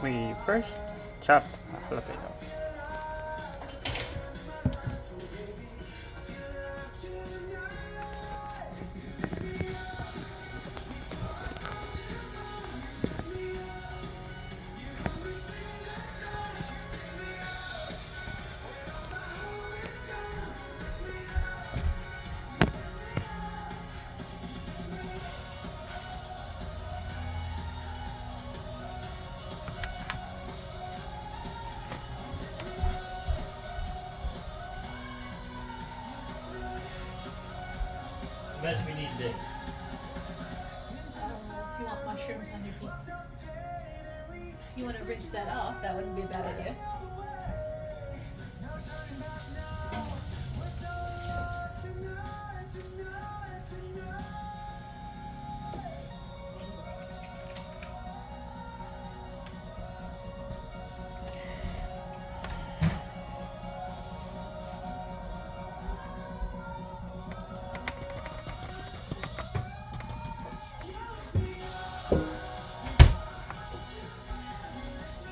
we first chopped jalapenos. But we need this. If you want mushrooms on your pizza. If you want to rinse that off, that wouldn't be a bad idea.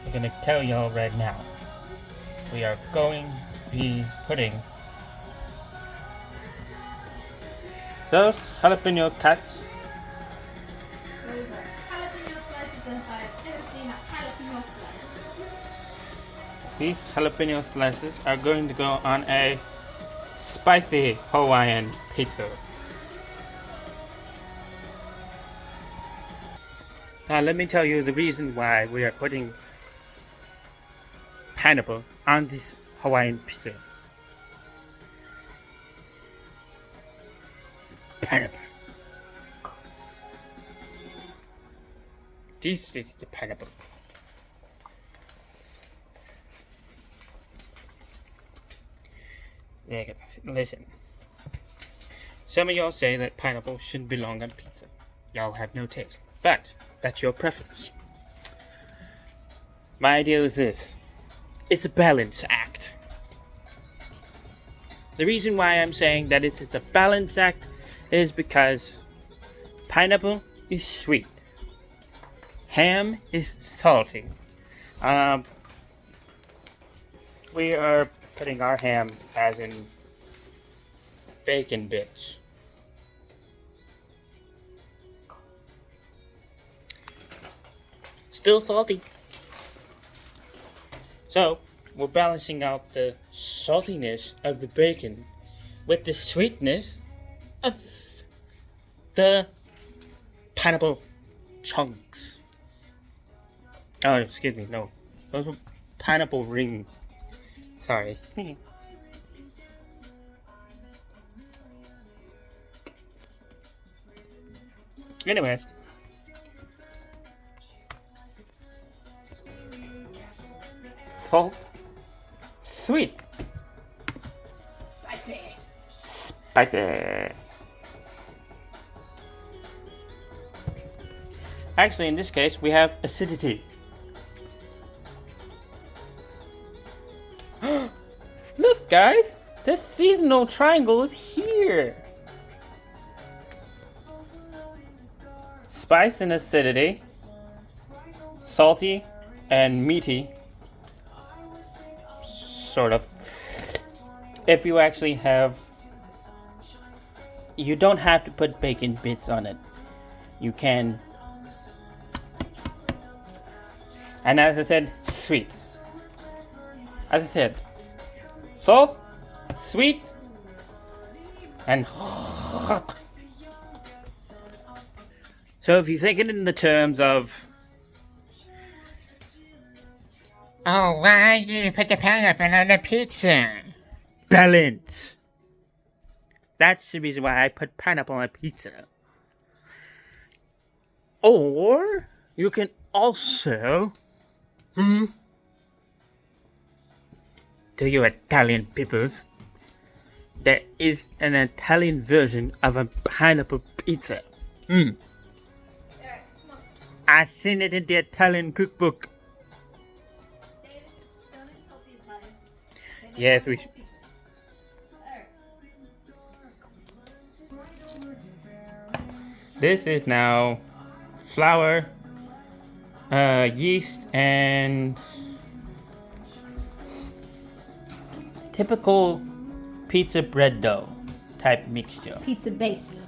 I'm gonna tell y'all right now. We are going to be putting those jalapeno cuts. Those are jalapeno slices and if I've ever seen a jalapeno slice. These jalapeno slices are going to go on a spicy Hawaiian pizza. Now let me tell you the reason why we are putting pineapple on this Hawaiian pizza. Pineapple. This is the pineapple. Yeah, listen. Some of y'all say that pineapple shouldn't belong on pizza. Y'all have no taste. But that's your preference. My idea is this. It's a balance act. The reason why I'm saying that it's a balance act is because pineapple is sweet. Ham is salty. We are putting our ham as in bacon bits. Still salty. So, we're balancing out the saltiness of the bacon with the sweetness of the pineapple chunks. Oh, excuse me, no. Those were pineapple rings. Sorry. Anyways. Salt. Sweet. Spicy. Spicy. Actually, in this case, we have acidity. Look, guys, the seasonal triangle is here. Spice and acidity, salty and meaty, sort of. If you actually have, you don't have to put bacon bits on it. You can. And as I said, sweet. As I said, salt, sweet, and hot. So if you think it in the terms of, Oh, why did you put the pineapple on the pizza? balance. That's the reason why I put pineapple on pizza. Or you can also, to you Italian peoples, there is an Italian version of a pineapple pizza. Alright, come on. I seen it in the Italian cookbook. David, don't insult the Italians. They make Yes, we wonderful pizza. Alright. This is now flour, yeast and typical pizza bread dough type mixture. Pizza base.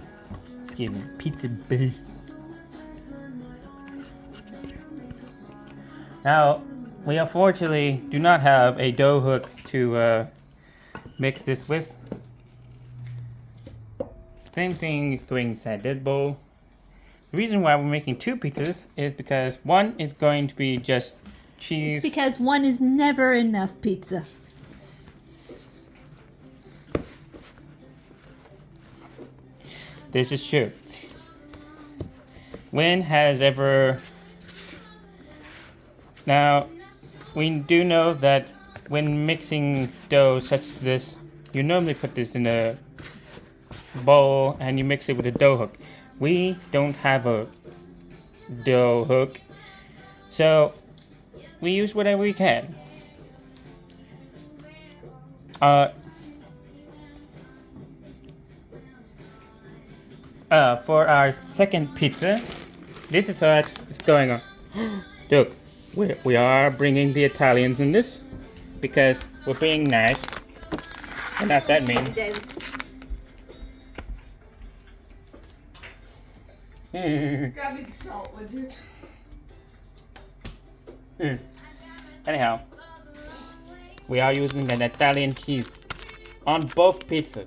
Excuse me, pizza base. Now, we unfortunately do not have a dough hook to mix this with. Same thing is going inside that bowl. The reason why we're making 2 pizzas is because one is going to be just cheese. It's because one is never enough pizza. This is true. When has ever... Now, we do know that when mixing dough such as this, you normally put this in a bowl and you mix it with a dough hook. We don't have a dough hook, so we use whatever we can. For our second pizza, this is what is going on. Look, we are bringing the Italians in this because we're being nice. And not that mean. Grab me the salt, would you? Anyhow, we are using an Italian cheese on both pizzas.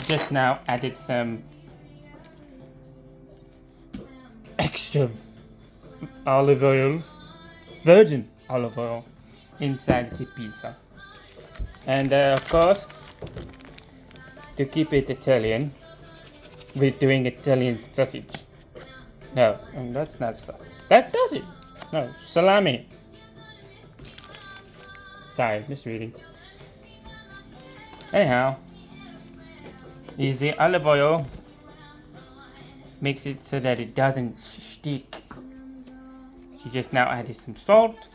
Just now added some extra olive oil, virgin olive oil, inside the pizza. And of course, to keep it Italian, we're doing Italian sausage. No, that's not sausage. That's sausage. No, salami. Sorry, misreading. Anyhow, is the olive oil makes it so that it doesn't stick. She just now added some salt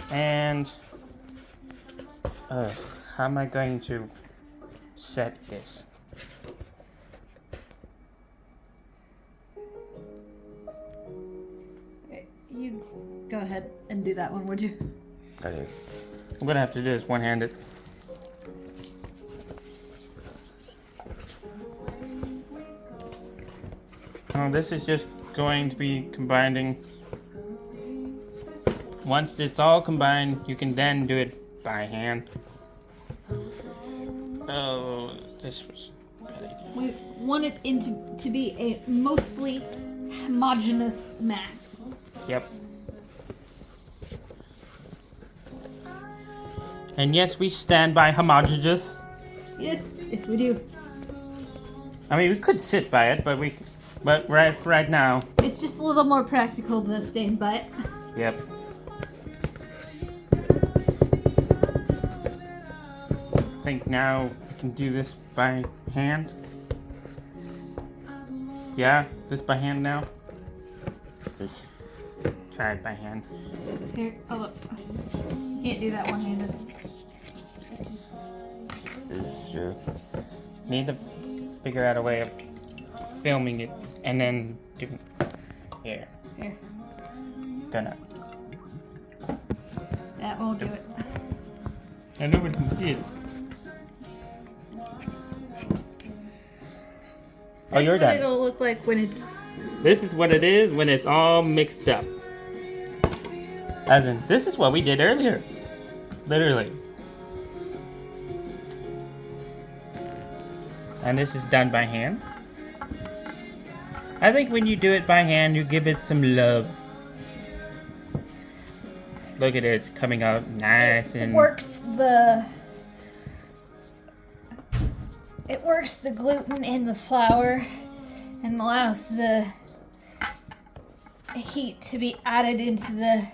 and how am I going to set this? You go ahead and do that one, would you? Okay. I'm gonna have to do this one-handed. This is just going to be combining. Once it's all combined, you can then do it by hand. Oh, this was a bad idea. We want it to be a mostly homogeneous mass. Yep. And yes, we stand by homogeneous. Yes, yes we do. I mean, we could sit by it, but right now. It's just a little more practical to stand by it. Yep. I think now we can do this by hand. Yeah, this by hand now. Just try it by hand. Here, oh look. You can't do that one-handed. This is true. Need to figure out a way of filming it and then doing. Here. Here. Gonna. That won't do it. I know what can see it. Oh, That's you're what done. it'll look like when it's... This is what it is when it's all mixed up. As in, this is what we did earlier. Literally. And this is done by hand. I think when you do it by hand, you give it some love. Look at it, it's coming out nice and... It works the gluten in the flour and allows the heat to be added into the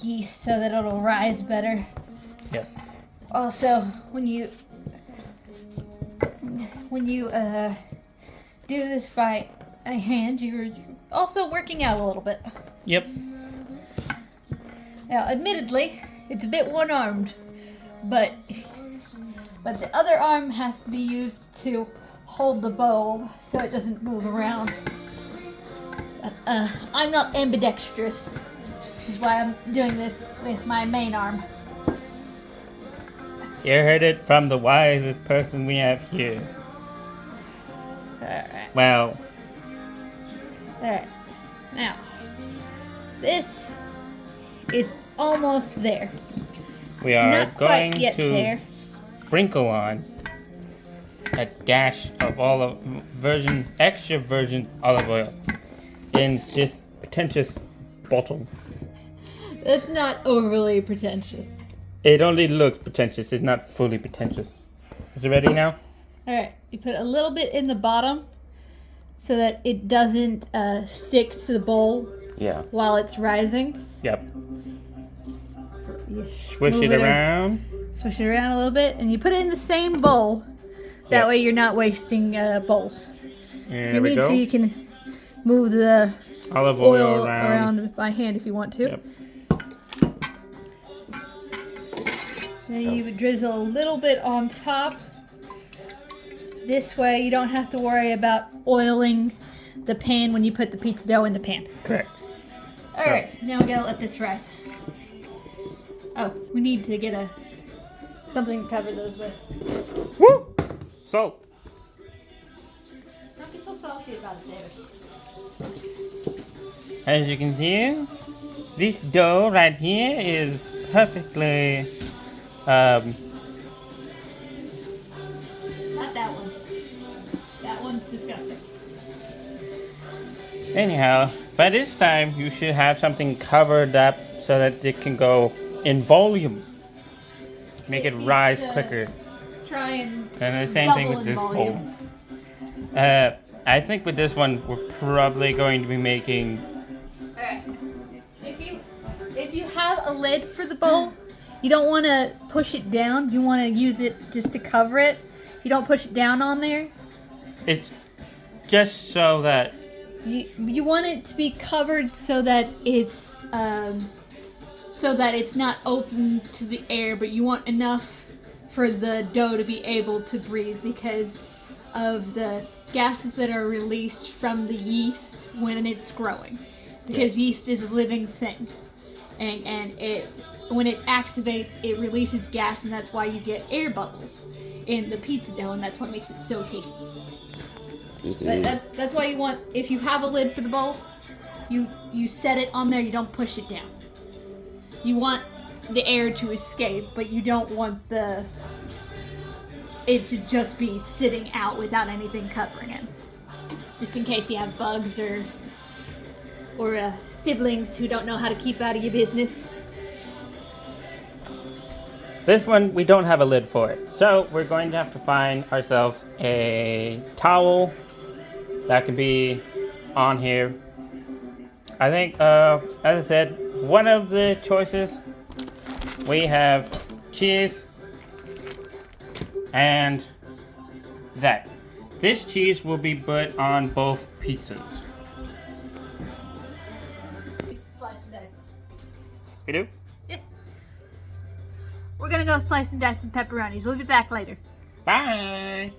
yeast so that it'll rise better. Yep. Also, when you do this by hand, you're also working out a little bit. Yep. Now, admittedly, it's a bit one-armed, but the other arm has to be used to hold the bowl so it doesn't move around. I'm not ambidextrous, which is why I'm doing this with my main arm. You heard it from the wisest person we have here. Alright. Well, Alright. Now, this is almost there. we It's are not going quite yet to there. sprinkle on a dash of extra virgin olive oil in this pretentious bottle. It's not overly pretentious. It only looks pretentious, it's not fully pretentious. Is it ready now? Alright, you put a little bit in the bottom so that it doesn't stick to the bowl Yeah. while it's rising. Yep. You Swish move it around. Swish it around a little bit, and you put it in the same bowl. That Yep. way you're not wasting bowls. There You we need go. to, you can move the Olive oil oil around by hand if you want to. Yep. Then you would drizzle a little bit on top. This way you don't have to worry about oiling the pan when you put the pizza dough in the pan. Correct. Alright, now we gotta let this rise. Oh, we need to get something to cover those with. Woo! Salt. Don't get so salty about it, David. As you can see, this dough right here is perfectly, Not that one. That one's disgusting. anyhow, by this time you should have something covered up so that it can go in volume. Make it needs rise to quicker. Try and And the same thing double with in this bowl. volume. I think with this one we're probably going to be making. Alright. If you have a lid for the bowl, you don't want to push it down. You want to use it just to cover it. You don't push it down on there. It's just so that You want it to be covered so that it's not open to the air, but you want enough for the dough to be able to breathe because of the gases that are released from the yeast when it's growing. Because yeast is a living thing, and when it activates, it releases gas, and that's why you get air bubbles in the pizza dough, and that's what makes it so tasty. That's why you want, if you have a lid for the bowl, you set it on there, you don't push it down. You want the air to escape, but you don't want it to just be sitting out without anything covering it. Just in case you have bugs or siblings who don't know how to keep out of your business. this one we don't have a lid for it. So we're going to have to find ourselves a towel that can be on here. I think, as I said, one of the choices, we have cheese and that. This cheese will be put on both pizzas. Slice and dice. We do? Yes. We're gonna go slice and dice some pepperonis. We'll be back later. Bye!